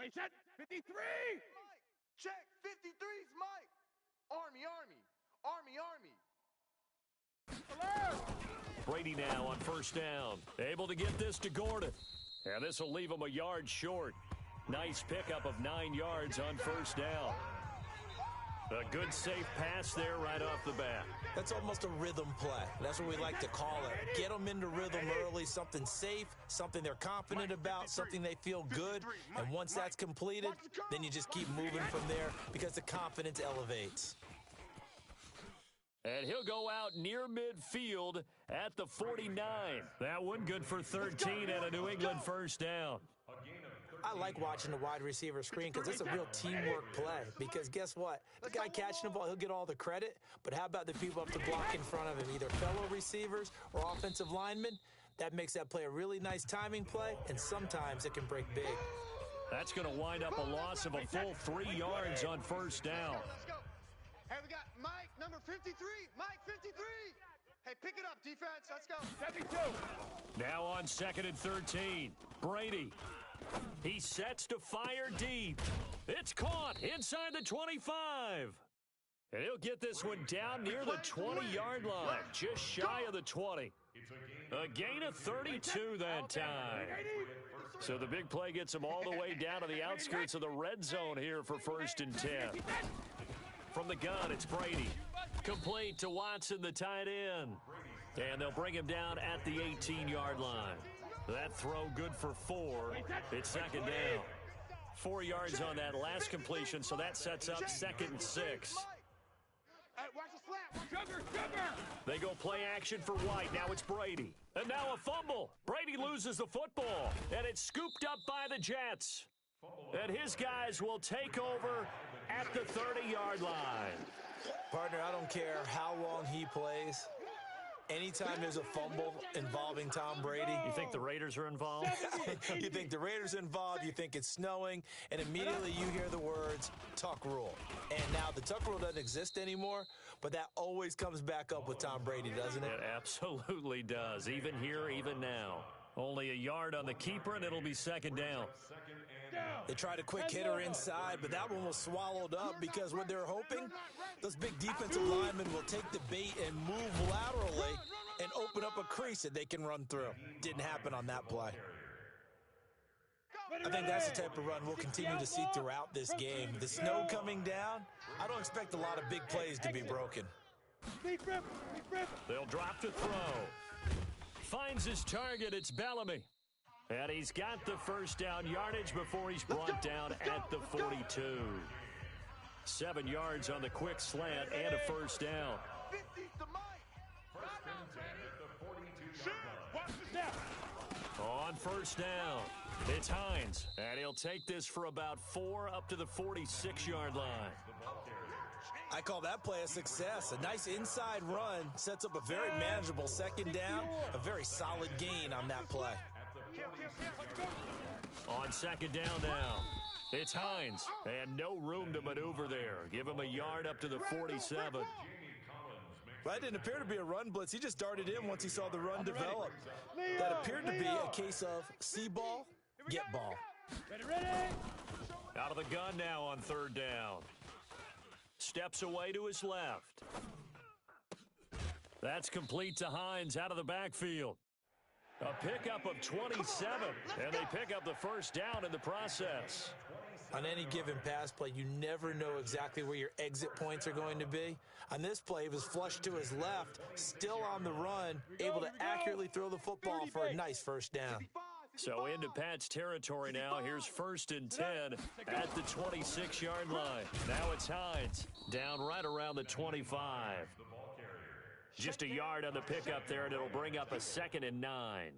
Play set, 53! Mike, check, 53's Mike. Army, Army, Army, Army. Alert! Brady now on first down. Able to get this to Gordon. And this will leave him a yard short. Nice pickup of 9 yards on first down. A good, safe pass there right off the bat. That's almost a rhythm play. That's what we like to call it. Get them into rhythm early, something safe, something they're confident about, something they feel good. And once that's completed, then you just keep moving from there because the confidence elevates. And he'll go out near midfield at the 49. That one good for 13 and a New England first down. I like watching the wide receiver screen because it's a real teamwork play. Because guess what? The guy catching the ball, he'll get all the credit. But how about the people up to block in front of him, either fellow receivers or offensive linemen? That makes that play a really nice timing play, and sometimes it can break big. That's going to wind up a loss of a full 3 yards on first down. Let's go. Hey, we got Mike, number 53. Mike, 53. Hey, pick it up, defense. Let's go. 72. Now on 2nd and 13. Brady. He sets to fire deep. It's caught inside the 25. And he'll get this one down near the 20-yard line, just shy of the 20. A gain of 32 that time. So the big play gets him all the way down to the outskirts of the red zone here for 1st and 10. From the gun, it's Brady. Complete to Watson, the tight end. And they'll bring him down at the 18-yard line. That throw good for 4. It's 2nd down. 4 yards on that last completion, so that sets up 2nd and 6. Hey, watch the slap. Sugar! They go play action for White. Now it's Brady. And now a fumble. Brady loses the football, and it's scooped up by the Jets. And his guys will take over at the 30-yard line. Partner, I don't care how long he plays. Anytime there's a fumble involving Tom Brady. You think the Raiders are involved? You think the Raiders are involved, you think it's snowing, and immediately you hear the words, Tuck Rule. And now the Tuck Rule doesn't exist anymore, but that always comes back up with Tom Brady, doesn't it? It absolutely does, even here, even now. Only a yard on the keeper, and it'll be 2nd down. They tried a quick hitter inside, but that one was swallowed up because what they're hoping, those big defensive linemen will take the bait and move laterally and open up a crease that they can run through. Didn't happen on that play. I think that's the type of run we'll continue to see throughout this game. The snow coming down, I don't expect a lot of big plays to be broken. They'll drop to throw. Finds his target, it's Bellamy. And he's got the first down yardage before he's brought down at the 42. 7 yards on the quick slant and a first down. 50 to Mike. First and 10 at the 42-yard line. Watch the snap. On first down, it's Hines. And he'll take this for about 4 up to the 46-yard line. I call that play a success. A nice inside run sets up a very manageable 2nd down, a very solid gain on that play. On 2nd down now, it's Hines, and no room to maneuver there. Give him a yard up to the 47. That didn't appear to be a run blitz. He just darted in once he saw the run develop. That appeared to be a case of see ball, get ball. Ready? Out of the gun now on 3rd down. Steps away to his left. That's complete to Hines out of the backfield. A pickup of 27, and they pick up the first down in the process. On any given pass play, you never know exactly where your exit points are going to be. On this play, he was flushed to his left, still on the run, able to accurately throw the football for a nice first down. So into Pat's territory now. Here's 1st and 10 at the 26-yard line. Now it's Hines down right around the 25. Just a yard on the pickup there, and it'll bring up a 2nd and 9.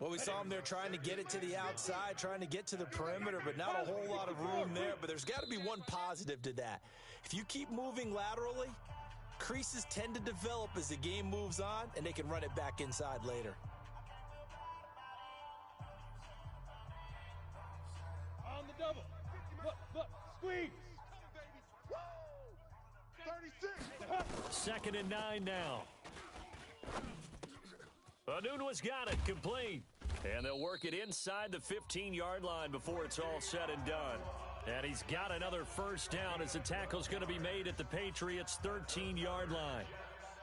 Well, we saw him there trying to get it to the outside, trying to get to the perimeter, but not a whole lot of room there. But there's got to be one positive to that. If you keep moving laterally, creases tend to develop as the game moves on, and they can run it back inside later. On the double. Look, squeeze. 36. 2nd and 9 now. Anunwa's got it, complete. And they'll work it inside the 15-yard line before it's all said and done. And he's got another first down as the tackle's going to be made at the Patriots' 13-yard line.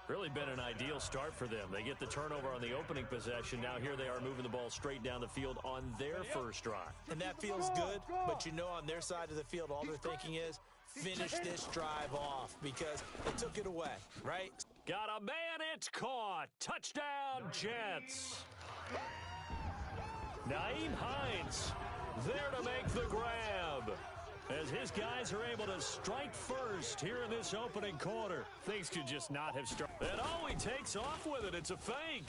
Really been an ideal start for them. They get the turnover on the opening possession. Now here they are moving the ball straight down the field on their first drive. And that feels good, but you know on their side of the field, all they're thinking is, finish this drive off because they took it away, right? Got a man, it's caught. Touchdown, Jets. Nyheim Hines there to make the grab as his guys are able to strike first here in this opening quarter. Things could just not have started. And oh, he takes off with it. It's a fake.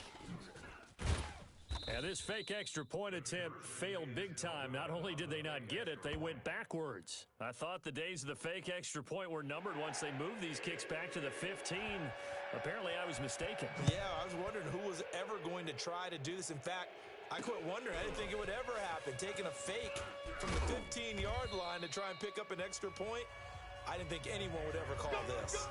And this fake extra point attempt failed big time. Not only did they not get it, they went backwards. I thought the days of the fake extra point were numbered once they moved these kicks back to the 15. Apparently, I was mistaken. Yeah, I was wondering who was ever going to try to do this. In fact, I quit wondering. I didn't think it would ever happen. Taking a fake from the 15-yard line to try and pick up an extra point, I didn't think anyone would ever call this.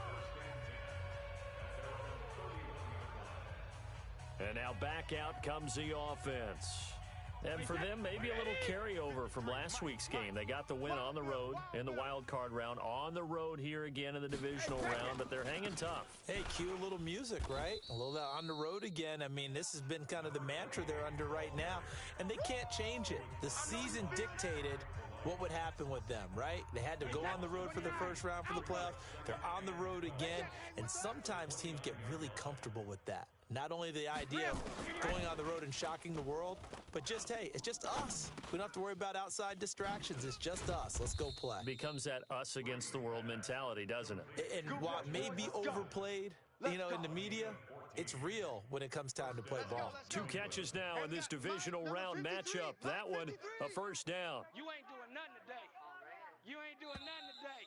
And now back out comes the offense. And for them, maybe a little carryover from last week's game. They got the win on the road in the wild card round. On the road here again in the divisional round, but they're hanging tough. Hey, cue a little music, right? A little on the road again. I mean, this has been kind of the mantra they're under right now, and they can't change it. The season dictated what would happen with them, right? They had to go on the road for the first round for the playoffs. They're on the road again, and sometimes teams get really comfortable with that. Not only the idea of going on the road and shocking the world, but just, hey, it's just us. We don't have to worry about outside distractions. It's just us. Let's go play. Becomes that us against the world mentality, doesn't it? And while it may be overplayed, in the media, it's real when it comes time to play ball. 2 catches now in this divisional round matchup. That one, a first down. You ain't doing nothing today. You ain't doing nothing today.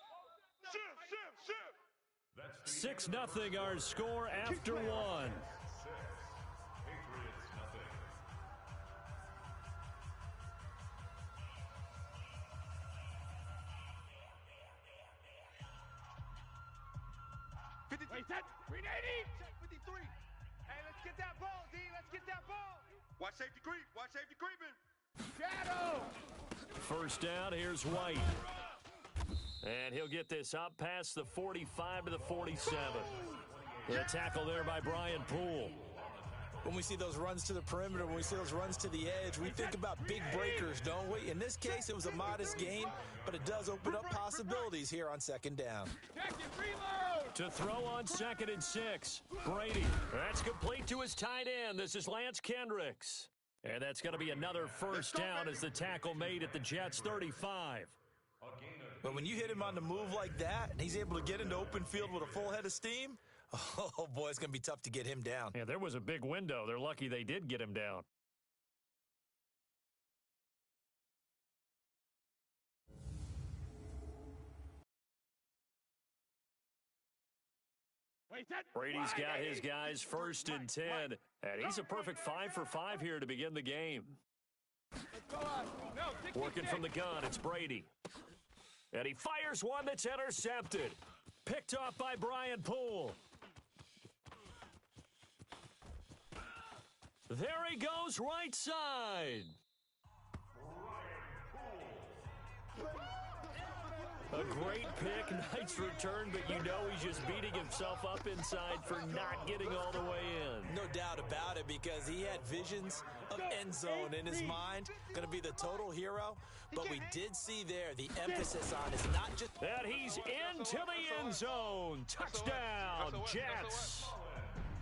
Shift. 6-0 our score after one. Patriots nothing. Wait, that 380. 53. Hey, let's get that ball, D. Let's get that ball. Watch safety creep. Watch safety creeping. Shadow. First down, here's White. And he'll get this up past the 45 to the 47. The tackle there by Brian Poole. When we see those runs to the perimeter, when we see those runs to the edge, we think about big breakers, don't we? In this case, it was a modest gain, but it does open up possibilities here on second down. To throw on 2nd and 6. Brady. That's complete to his tight end. This is Lance Kendricks. And that's going to be another first down as the tackle made at the Jets' 35. But when you hit him on the move like that, and he's able to get into open field with a full head of steam, oh, boy, it's going to be tough to get him down. Yeah, there was a big window. They're lucky they did get him down. Brady's got his guys 1st and 10, and he's a perfect 5 for 5 here to begin the game. Working from the gun, it's Brady. And he fires one that's intercepted. Picked off by Brian Poole. There he goes, right side. A great pick, nice return, but you know he's just beating himself up inside for not getting all the way in. No doubt about it, because he had visions of end zone in his mind. Going to be the total hero. But we did see there the emphasis on is not just... And he's into the end zone. Touchdown, Jets.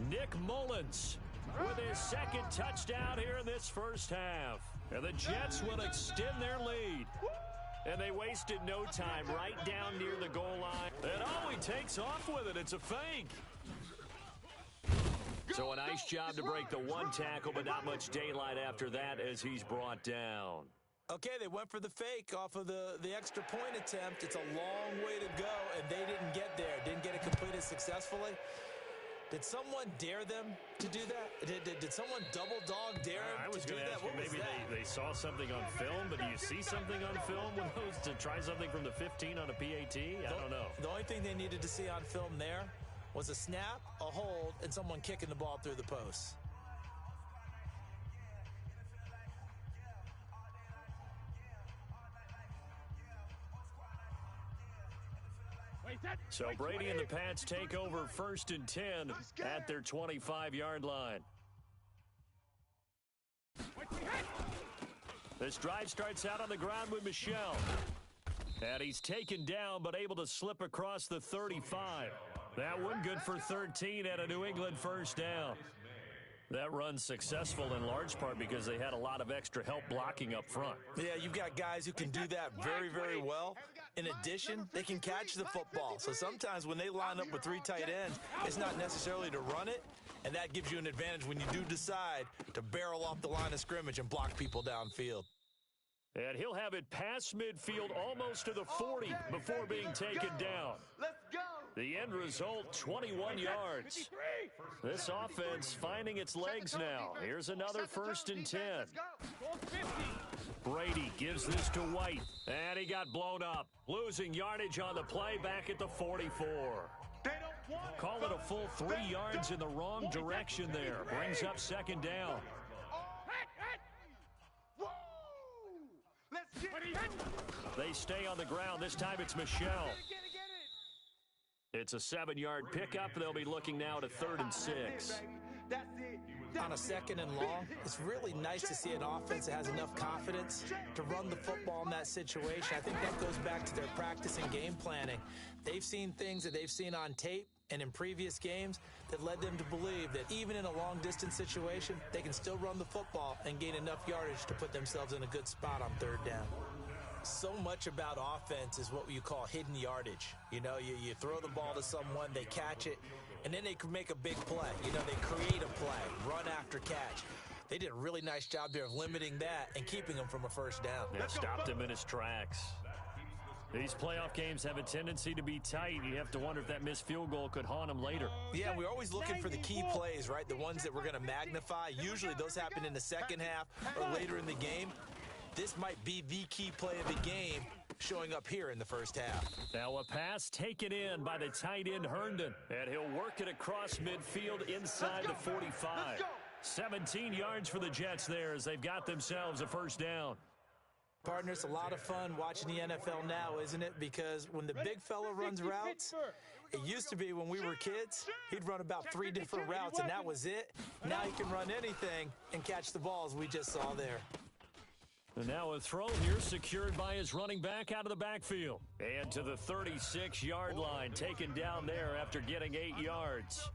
Nick Mullins with his 2nd touchdown here in this first half. And the Jets will extend their lead. And they wasted no time right down near the goal line. And oh, he takes off with it. It's a fake. So a nice job to break the 1 tackle, but not much daylight after that as he's brought down. Okay, they went for the fake off of the extra point attempt. It's a long way to go, and they didn't get there. Didn't get it completed successfully. Did someone dare them to do that? Did someone double dog dare them I was to do going to that? ask you, maybe they saw something on film, but do you see something on film with those to try something from the 15 on a PAT? I don't know. The only thing they needed to see on film there was a snap, a hold, and someone kicking the ball through the post. So Brady and the Pats take over 1st and 10 at their 25-yard line. This drive starts out on the ground with Michel. And he's taken down but able to slip across the 35. That one good for 13 at a New England first down. That run's successful in large part because they had a lot of extra help blocking up front. Yeah, you've got guys who can do that very, very well. In addition, they can catch the football. So sometimes when they line up with 3 tight ends, it's not necessarily to run it, and that gives you an advantage when you do decide to barrel off the line of scrimmage and block people downfield. And he'll have it past midfield almost to the 40 before being taken down. Let's go. The end result, 21 yards. This offense finding its legs now. Here's another 1st and 10. Brady gives this to White, and he got blown up. Losing yardage on the play back at the 44. Call it a full 3 yards in the wrong direction there. Brings up 2nd down. They stay on the ground. This time it's Michel. It's a 7-yard pickup. They'll be looking now to 3rd and 6. On a 2nd and long, it's really nice to see an offense that has enough confidence to run the football in that situation. I think that goes back to their practice and game planning. They've seen things that they've seen on tape and in previous games that led them to believe that even in a long-distance situation, they can still run the football and gain enough yardage to put themselves in a good spot on 3rd down. So much about offense is what you call hidden yardage. You know, you throw the ball to someone, they catch it, and then they can make a big play. You know, they create a play, run after catch. They did a really nice job there of limiting that and keeping him from a 1st down. That stopped him in his tracks. These playoff games have a tendency to be tight. You have to wonder if that missed field goal could haunt him later. Yeah, we're always looking for the key plays, right? The ones that we're going to magnify. Usually those happen in the second half or later in the game. This might be the key play of the game showing up here in the 1st half. Now a pass taken in by the tight end Herndon, and he'll work it across midfield inside the 45. 17 yards for the Jets there as they've got themselves a 1st down. Partner, it's a lot of fun watching the NFL now, isn't it? Because when the big fella runs routes, it used to be when we were kids, he'd run about 3 different routes, and that was it. Now he can run anything and catch the balls we just saw there. And now a throw here secured by his running back out of the backfield. And to the 36-yard line, taken down there after getting 8 yards.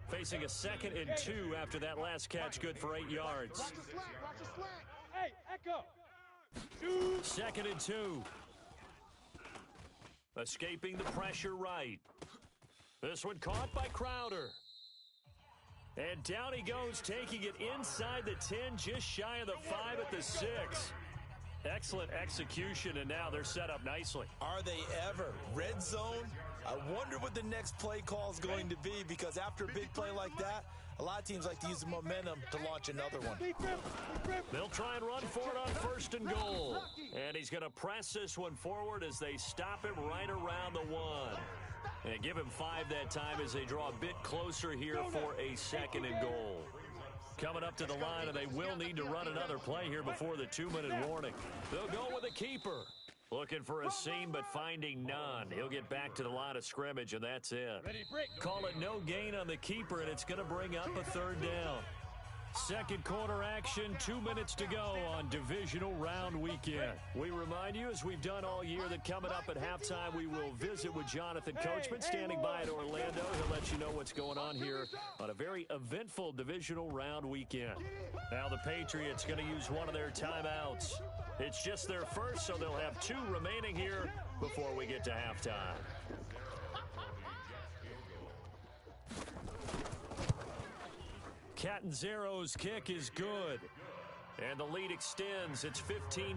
Facing a 2nd and 2 after that last catch, good for 8 yards. Watch the slant. Hey, Echo. 2nd and 2. Escaping the pressure right. This one caught by Crowder. And down he goes, taking it inside the 10, just shy of the 5 at the 6. Excellent execution, and now they're set up nicely. Are they ever? Red zone? I wonder what the next play call is going to be, because after a big play like that, a lot of teams like to use the momentum to launch another one. They'll try and run for it on 1st and goal. And he's going to press this one forward as they stop him right around the 1. And give him 5 that time as they draw a bit closer here for a 2nd and goal. Coming up to the line, and they will need to run another play here before the 2-minute warning. They'll go with a keeper. Looking for a seam, but finding none. He'll get back to the line of scrimmage, and that's it. Call it no gain on the keeper, and it's going to bring up a 3rd down. 2nd quarter action, 2 minutes to go on divisional round weekend. We remind you, as we've done all year, that coming up at halftime, we will visit with Jonathan Coachman standing by at Orlando. He'll let you know what's going on here on a very eventful divisional round weekend. Now the Patriots going to use one of their timeouts. It's just their first, so they'll have 2 remaining here before we get to halftime. Catanzaro's kick is good. And the lead extends. It's 15-0.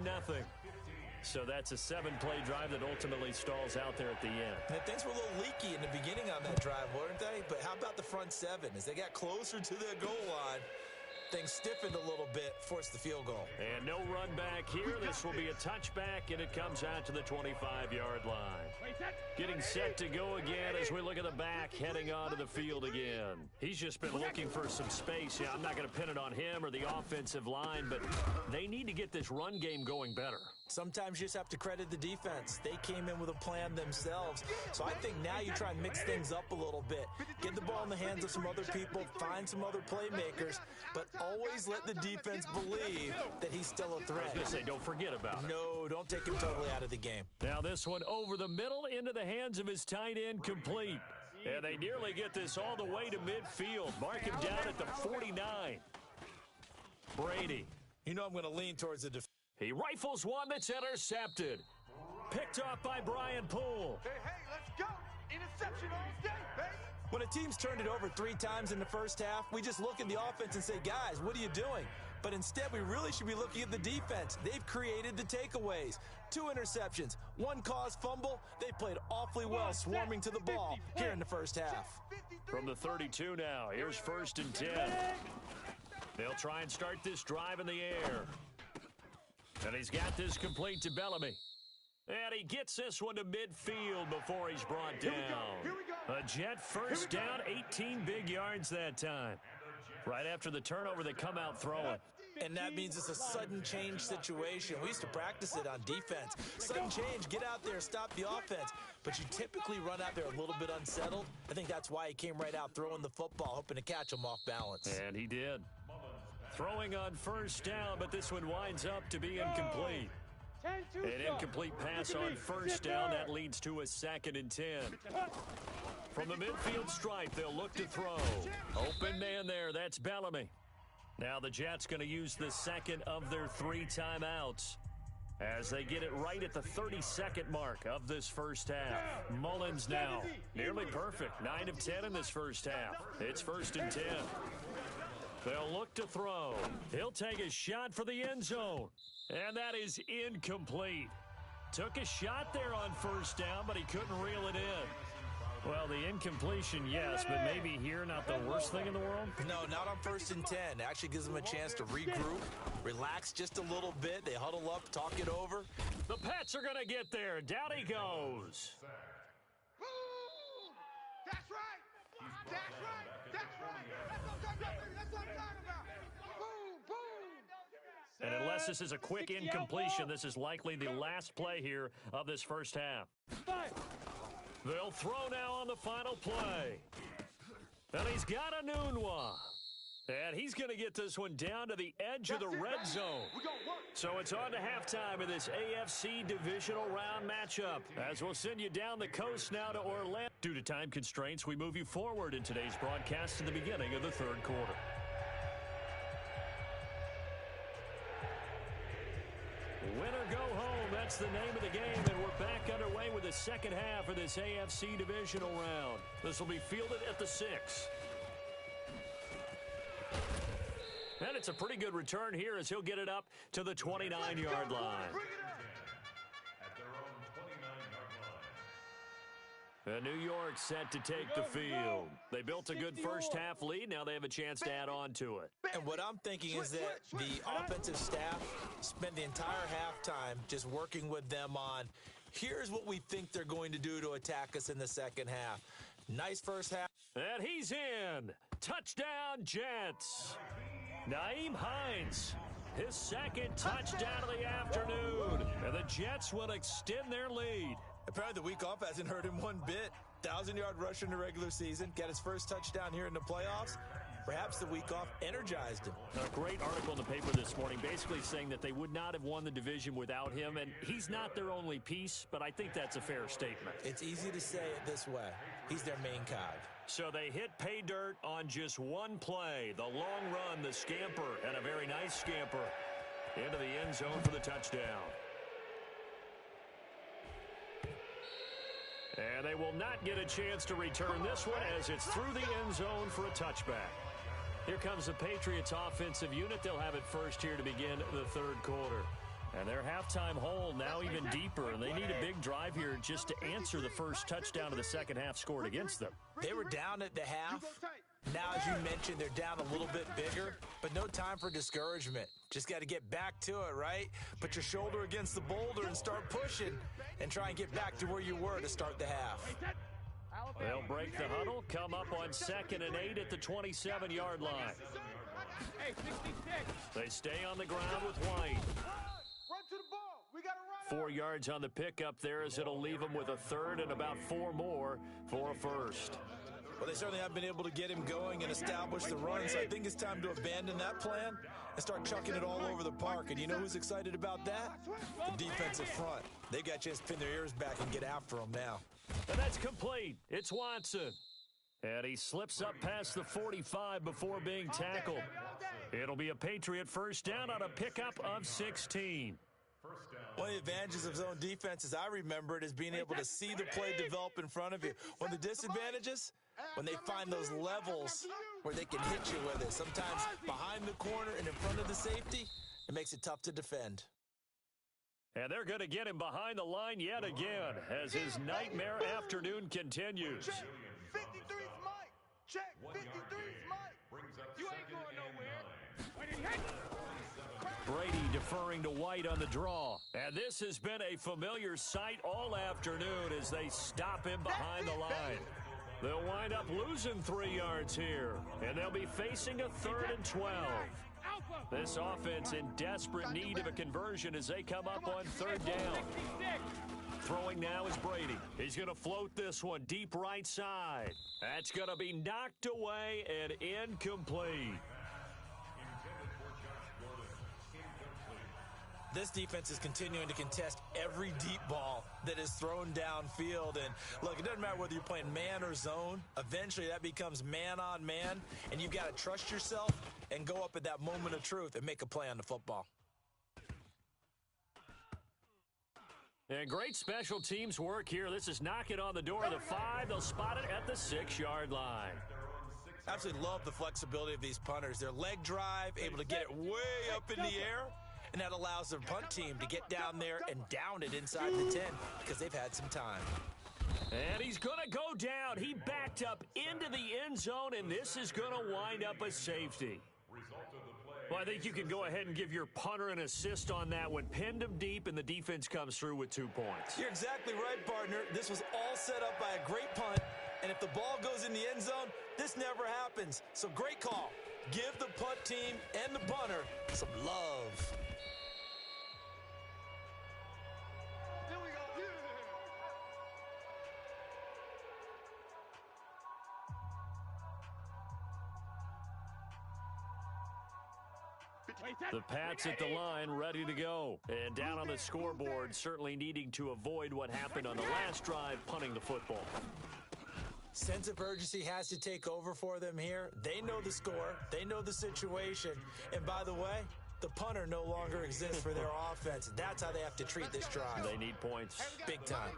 So that's a 7-play drive that ultimately stalls out there at the end. And things were a little leaky in the beginning on that drive, weren't they? But how about the front 7? As they got closer to their goal line, things stiffened a little bit, forced the field goal. And no run back here. This will be a touchback, and it comes out to the 25-yard line. Getting set to go again as we look at the back, heading onto the field again. He's just been looking for some space. Yeah, I'm not going to pin it on him or the offensive line, but they need to get this run game going better. Sometimes you just have to credit the defense. They came in with a plan themselves. So I think now you try and mix things up a little bit. Get the ball in the hands of some other people, find some other playmakers, but always let the defense believe that he's still a threat. I was going to say, don't forget about it. No, don't take him totally out of the game. Now this one over the middle into the hands of his tight end, complete. And they nearly get this all the way to midfield. Mark him down at the 49. Brady. You know I'm going to lean towards the defense. He rifles one that's intercepted. Picked off by Brian Poole. Hey, let's go. Interception all day, baby. When a team's turned it over 3 times in the first half, we just look at the offense and say, guys, what are you doing? But instead, we really should be looking at the defense. They've created the takeaways. 2 interceptions, 1 caused fumble. They played awfully well swarming to the ball here in the first half. From the 32 now, here's 1st and 10. They'll try and start this drive in the air. And he's got this complete to Bellamy. And he gets this one to midfield before he's brought down. A Jet first down, 18 big yards that time. Right after the turnover, they come out throwing. And that means it's a sudden change situation. We used to practice it on defense. Sudden change, get out there, stop the offense. But you typically run out there a little bit unsettled. I think that's why he came right out throwing the football, hoping to catch him off balance. And he did. Throwing on first down, but this one winds up to be incomplete. An incomplete pass on first down. That leads to a 2nd and 10. From the midfield stripe, they'll look to throw. Open man there. That's Bellamy. Now the Jets going to use the second of their 3 timeouts as they get it right at the 32nd mark of this first half. Mullins now nearly perfect. 9 of 10 in this first half. It's 1st and 10. They'll look to throw. He'll take a shot for the end zone. And that is incomplete. Took a shot there on first down, but he couldn't reel it in. Well, the incompletion, yes, but maybe here not the worst thing in the world? No, not on 1st and 10. It actually gives them a chance to regroup, relax just a little bit. They huddle up, talk it over. The Pets are going to get there. Down he goes. Boom! That's right. That's right. That's right. That's what I'm talking about. Boom, boom. And unless this is a quick incompletion, this is likely the last play here of this first half. They'll throw now on the final play. And he's got a Nunwa. And he's going to get this one down to the edge of the red zone. So it's on to halftime of this AFC divisional round matchup. As we'll send you down the coast now to Orlando. Due to time constraints, we move you forward in today's broadcast to the beginning of the 3rd quarter. Win or go home, that's the name of the game, and we're back underway with the second half of this AFC divisional round. This will be fielded at the 6. And it's a pretty good return here as he'll get it up to the 29-yard line. At their own 29-yard line. And New York set to take the field. They built a good first half lead. Now they have a chance to add on to it. And what I'm thinking is that the offensive staff spent the entire halftime just working with them on, here's what we think they're going to do to attack us in the second half. Nice first half. And he's in. Touchdown, Jets. Nyheim Hines, his 2nd touchdown of the afternoon. And the Jets will extend their lead. Apparently the week off hasn't hurt him one bit. 1,000-yard rusher in the regular season. Got his first touchdown here in the playoffs. Perhaps the week off energized him. A great article in the paper this morning basically saying that they would not have won the division without him. And he's not their only piece, but I think that's a fair statement. It's easy to say it this way. He's their main cog. So they hit pay dirt on just one play. The long run, the scamper, and a very nice scamper into the end zone for the touchdown. And they will not get a chance to return this one as it's through the end zone for a touchback. Here comes the Patriots offensive unit. They'll have it first here to begin the 3rd quarter. And their halftime hole now even deeper, and they need a big drive here just to answer the first touchdown of the second half scored against them. They were down at the half. Now, as you mentioned, they're down a little bit bigger, but no time for discouragement. Just got to get back to it, right? Put your shoulder against the boulder and start pushing and try and get back to where you were to start the half. They'll break the huddle, come up on 2nd and 8 at the 27-yard line. They stay on the ground with White. Run to the ball. We got to 4 yards on the pickup there, as it'll leave him with a third and about 4 more for a first. Well, they certainly have been able to get him going and establish the run, so I think it's time to abandon that plan and start chucking it all over the park. And you know who's excited about that? The defensive front. They got a chance to pin their ears back and get after them now. And that's complete. It's Watson. And he slips up past the 45 before being tackled. It'll be a Patriot first down on a pickup of 16. One of the advantages of zone defense, as I remember it, is being able to see the play develop in front of you. One of the disadvantages, when they find those levels where they can hit you with it, sometimes behind the corner and in front of the safety, it makes it tough to defend. And they're going to get him behind the line yet again as his nightmare afternoon continues. 53's Mike. Check. 53's Mike. You ain't going nowhere. Brady deferring to White on the draw. And this has been a familiar sight all afternoon as they stop him behind the line. They'll wind up losing 3 yards here, and they'll be facing a 3rd and 12. This offense in desperate need of a conversion as they come up on 3rd down. Throwing now is Brady. He's going to float this one deep right side. That's going to be knocked away and incomplete. This defense is continuing to contest every deep ball that is thrown downfield. And look, it doesn't matter whether you're playing man or zone. Eventually that becomes man on man, and you've got to trust yourself and go up at that moment of truth and make a play on the football. And great special teams work here. This is knocking on the door of the 5. They'll spot it at the 6-yard line. Absolutely love the flexibility of these punters. Their leg drive, able to get it way up in the air. And that allows their punt team to get down there and down it inside the 10 because they've had some time. And he's going to go down. He backed up into the end zone, and this is going to wind up a safety. Well, I think you can go ahead and give your punter an assist on that one. Pinned him deep, and the defense comes through with 2 points. You're exactly right, partner. This was all set up by a great punt, and if the ball goes in the end zone, this never happens. So great call. Give the punt team and the punter some love. The Pats at the line, ready to go. And down on the scoreboard, certainly needing to avoid what happened on the last drive, punting the football. Sense of urgency has to take over for them here. They know the score. They know the situation. And by the way, the punter no longer exists for their offense. That's how they have to treat this drive. They need points. Big time.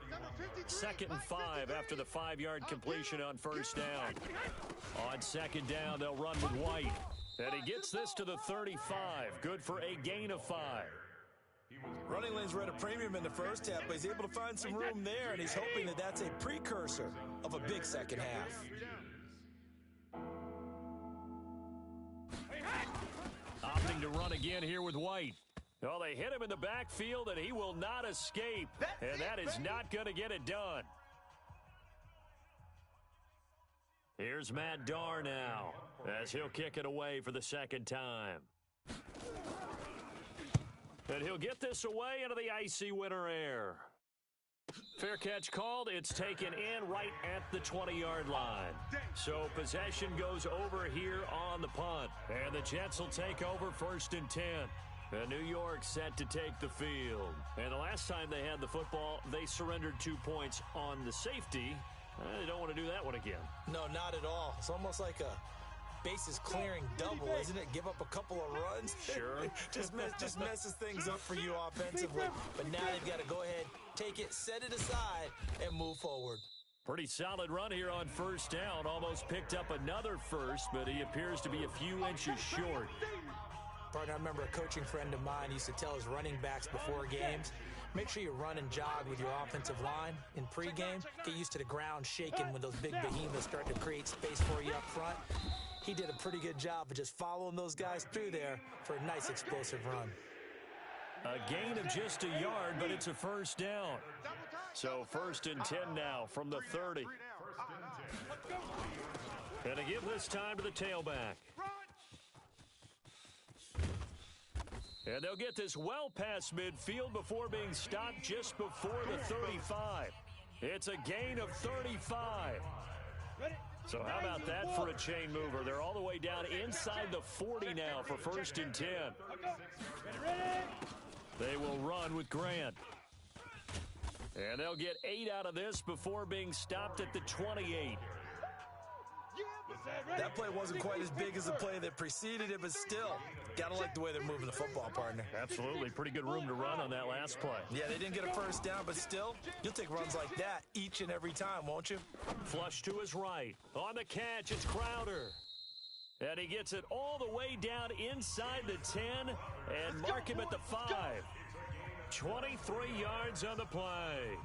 2nd and 5 after the 5-yard completion on first down. On 2nd down, they'll run with White. And he gets this to the 35. Good for a gain of 5. Running lanes were at a premium in the first half, but he's able to find some room there, and he's hoping that that's a precursor of a big second half. Opting to run again here with White. Well, they hit him in the backfield, and he will not escape. And that is not going to get it done. Here's Matt Darr now, as he'll kick it away for the 2nd time. And he'll get this away into the icy winter air. Fair catch called. It's taken in right at the 20-yard line. So possession goes over here on the punt. And the Jets will take over 1st and 10. And New York set to take the field. And the last time they had the football, they surrendered 2 points on the safety. They don't want to do that one again. No, not at all. It's almost like a bases clearing double, isn't it? Give up a couple of runs. Sure. just messes things up for you offensively. But now they've got to go ahead, take it, set it aside, and move forward. Pretty solid run here on first down. Almost picked up another first, but he appears to be a few inches short. Partner, I remember a coaching friend of mine used to tell his running backs before games, make sure you run and jog with your offensive line in pregame. Get used to the ground shaking when those big behemoths start to create space for you up front. He did a pretty good job of just following those guys through there for a nice explosive run. A gain of just a yard, but it's a first down. So 1st and 10 now from the 30. And to give this time to the tailback. And they'll get this well past midfield before being stopped just before the 35. It's a gain of 35. So how about that for a chain mover? They're all the way down inside the 40 now for 1st and 10. They will run with Grant. And they'll get 8 out of this before being stopped at the 28. That play wasn't quite as big as the play that preceded it, but still, gotta like the way they're moving the football, partner. Absolutely. Pretty good room to run on that last play. Yeah, they didn't get a first down, but still, you'll take runs like that each and every time, won't you? Flush to his right. On the catch, it's Crowder. And he gets it all the way down inside the 10 and mark him at the 5. 23 yards on the play.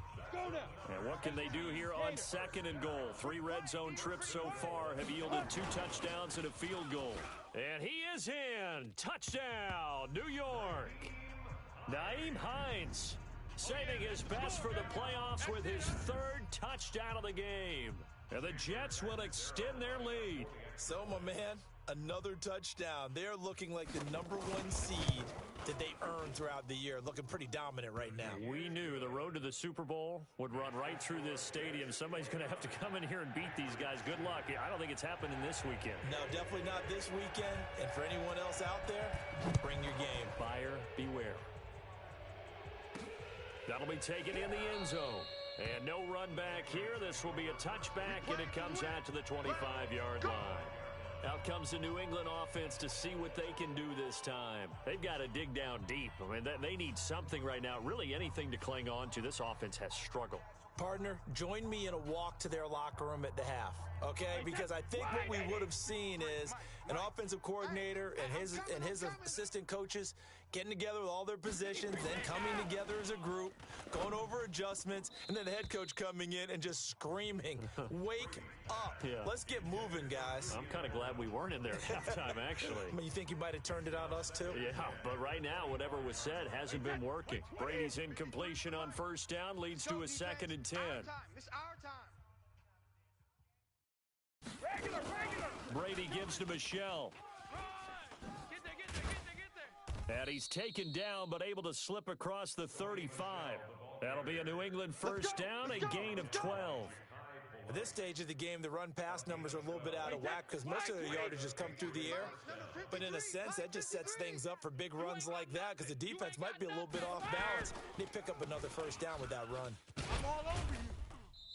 And what can they do here on 2nd and goal? 3 red zone trips so far have yielded 2 touchdowns and a field goal. And he is in. Touchdown, New York. Nyheim Hines saving his best for the playoffs with his 3rd touchdown of the game. And the Jets will extend their lead. So, my man, another touchdown. They're looking like the #1 seed that they earned throughout the year. Looking pretty dominant right now. We knew the road to the Super Bowl would run right through this stadium. Somebody's going to have to come in here and beat these guys. Good luck. I don't think it's happening this weekend. No, definitely not this weekend. And for anyone else out there, bring your game. Buyer beware. That'll be taken in the end zone. And no run back here. This will be a touchback, and it comes out to the 25-yard line. Out comes the New England offense to see what they can do this time. They've got to dig down deep. I mean, they need something right now, really anything to cling on to. This offense has struggled. Partner, join me in a walk to their locker room at the half, okay? Because I think what we would have seen is an offensive coordinator and his assistant coaches getting together with all their positions, then coming together as a group, going over adjustments, and then the head coach coming in and just screaming, wake up. Yeah. Let's get moving, guys. I'm kind of glad we weren't in there at halftime, actually. I mean, you think you might have turned it on us, too? Yeah, but right now, whatever was said hasn't been working. Brady's incompletion on 1st down leads to a 2nd and 10. It's our time. Regular. Brady gives to Michelle. Get there. And he's taken down, but able to slip across the 35. That'll be a New England 1st down, a gain of 12. At this stage of the game, the run-pass numbers are a little bit out of whack because most of their yardage has come through the air. But in a sense, that just sets things up for big runs like that because the defense might be a little bit off balance. They pick up another 1st down with that run. I'm all over you.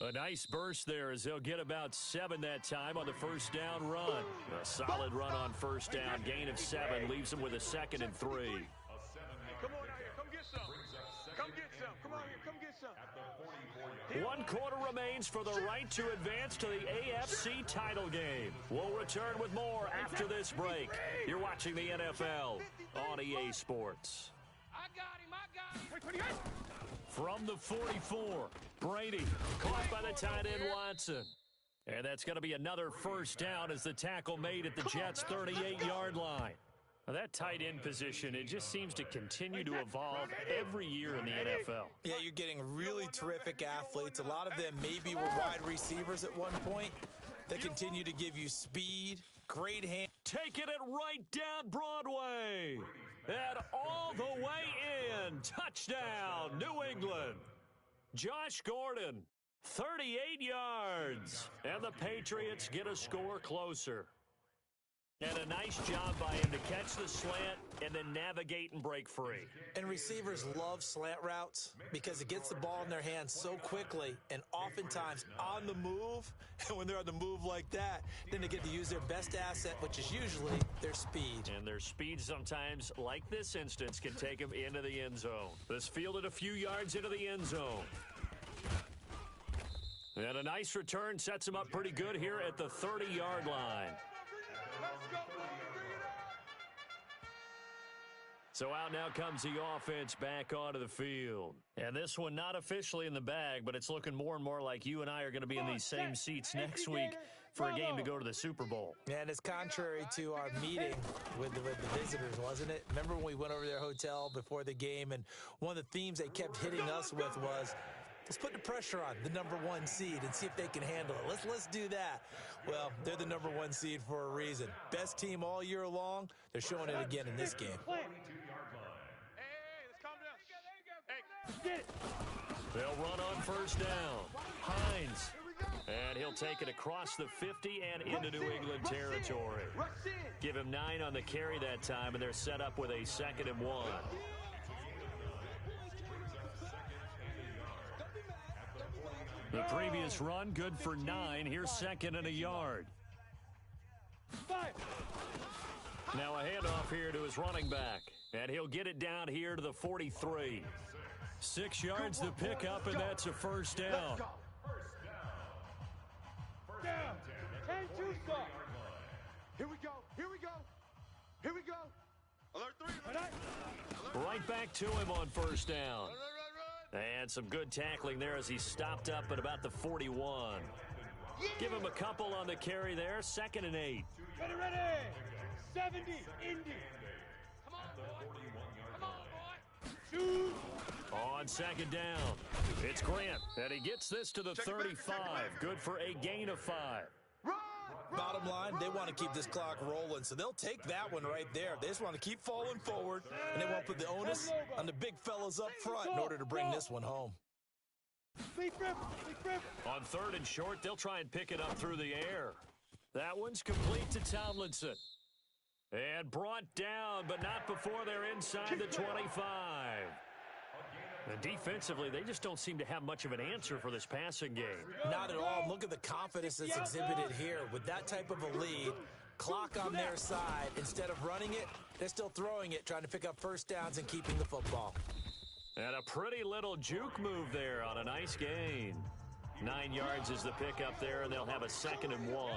A nice burst there as they'll get about 7 that time on the 1st down run. A solid run on 1st down. Gain of 7 leaves them with a 2nd and 3. Come on out here. Come get some. Come on here. Come get some. 1 quarter remains for the right to advance to the AFC title game. We'll return with more after this break. You're watching the NFL on EA Sports. I got him. From the 44, Brady caught by the tight end Watson. And that's going to be another 1st down as the tackle made at the Jets' 38-yard line. Now, that tight end position, it just seems to continue to evolve every year in the NFL. Yeah, you're getting really terrific athletes. A lot of them maybe were wide receivers at one point. They continue to give you speed, great hand. Taking it right down Broadway. And all the way in. Touchdown, New England. Josh Gordon, 38 yards. And the Patriots get a score closer. And a nice job by him to catch the slant and then navigate and break free. And receivers love slant routes because it gets the ball in their hands so quickly and oftentimes on the move. And when they're on the move like that, then they get to use their best asset, which is usually their speed. And their speed sometimes, like this instance, can take them into the end zone. This fielded a few yards into the end zone. And a nice return sets him up pretty good here at the 30-yard line. So out now comes the offense back onto the field. And this one not officially in the bag, but it's looking more and more like you and I are going to be in these same seats next week for a game to go to the Super Bowl. And it's contrary to our meeting with the visitors, wasn't it? Remember when we went over their hotel before the game, and one of the themes they kept hitting us with was, let's put the pressure on the #1 seed and see if they can handle it. Let's do that. Well, they're the #1 seed for a reason. Best team all year long. They're showing it again in this game. They'll run on first down. Hines. And he'll take it across the 50 and into New England territory. Give him 9 on the carry that time, and they're set up with a 2nd and 1. The previous run, good for 9. Here's 2nd and a yard. Now a handoff here to his running back. And he'll get it down here to the 43. 6 yards the pickup, and that's a first down. Down. 10-2 stop. Here we go. Here we go. Here we go. Alert 3. Right back to him on first down. And some good tackling there as he stopped up at about the 41. Give him a couple on the carry there. 2nd and 8. Ready. 70. Indy. Come on, boy. Come on, boy. Shoot. On 2nd down, it's Grant, and he gets this to the 35. Good for a gain of 5. Bottom line, they want to keep this clock rolling, so they'll take that one right there. They just want to keep falling forward, and they won't put the onus on the big fellas up front in order to bring this one home. On 3rd and short, they'll try and pick it up through the air. That one's complete to Tomlinson. And brought down, but not before they're inside the 25. And defensively, they just don't seem to have much of an answer for this passing game. Not at all. Look at the confidence that's exhibited here. With that type of a lead, clock on their side, instead of running it, they're still throwing it, trying to pick up first downs and keeping the football. And a pretty little juke move there on a nice gain. 9 yards is the pickup there, and they'll have a 2nd and 1.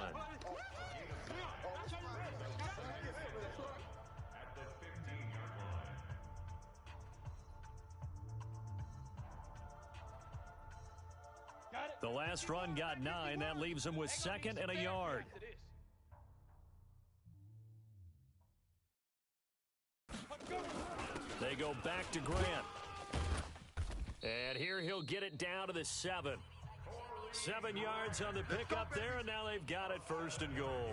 The last run got 9. That leaves them with 2nd and a yard. They go back to Grant. And here he'll get it down to the 7. 7 yards on the pickup there, and now they've got it 1st and goal.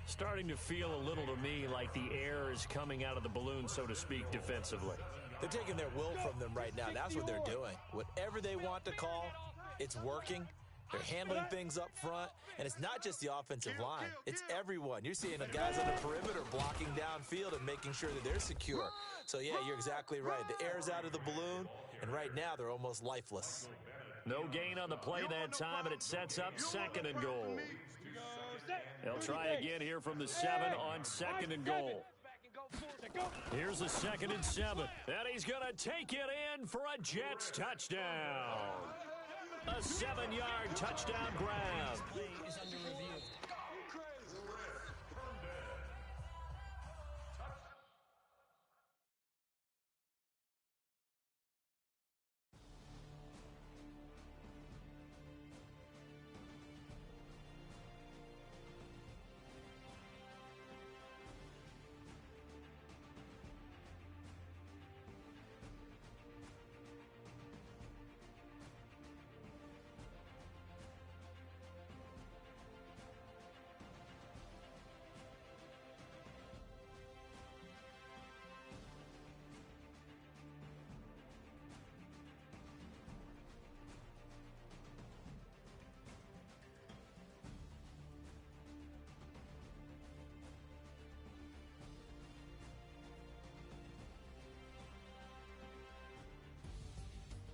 Starting to feel a little to me like the air is coming out of the balloon, so to speak, defensively. They're taking their will from them right now. That's what they're doing. Whatever they want to call, it's working. They're handling things up front, and it's not just the offensive line. It's everyone. You're seeing the guys on the perimeter blocking downfield and making sure that they're secure. So, yeah, you're exactly right. The air's out of the balloon, and right now they're almost lifeless. No gain on the play that time, and it sets up 2nd and goal. They'll try again here from the 7 on 2nd and goal. Here's a 2nd and 7. And he's going to take it in for a Jets touchdown. A 7-yard touchdown grab. Play is under review.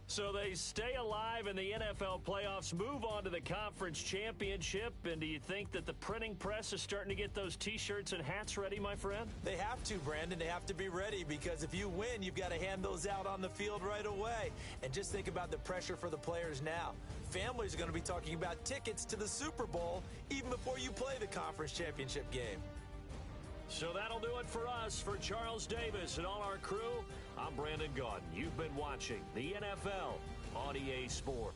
So they stay alive in the NFL playoffs, move on to the conference championship, and do you think that the printing press is starting to get those T-shirts and hats ready, my friend? They have to, Brandon. They have to be ready because if you win, you've got to hand those out on the field right away. And just think about the pressure for the players now. Families are going to be talking about tickets to the Super Bowl even before you play the conference championship game. So that'll do it for us. For Charles Davis and all our crew, I'm Brandon Gaudin. You've been watching the NFL on EA Sport.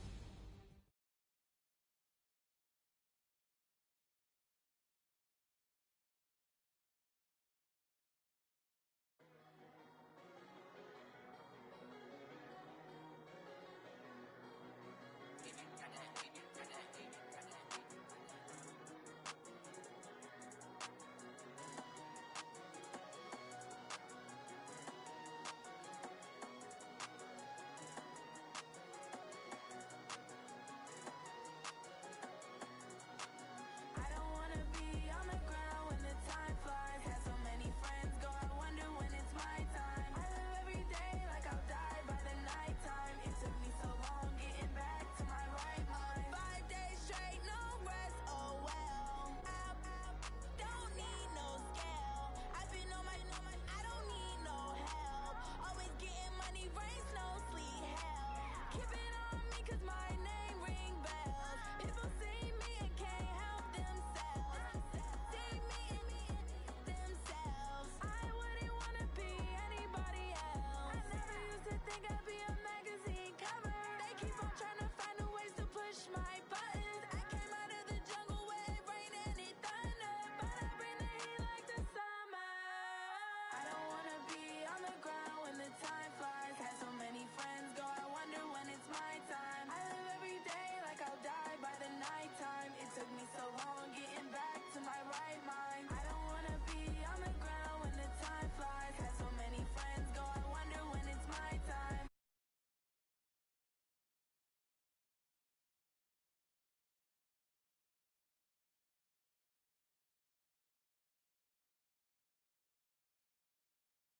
my time.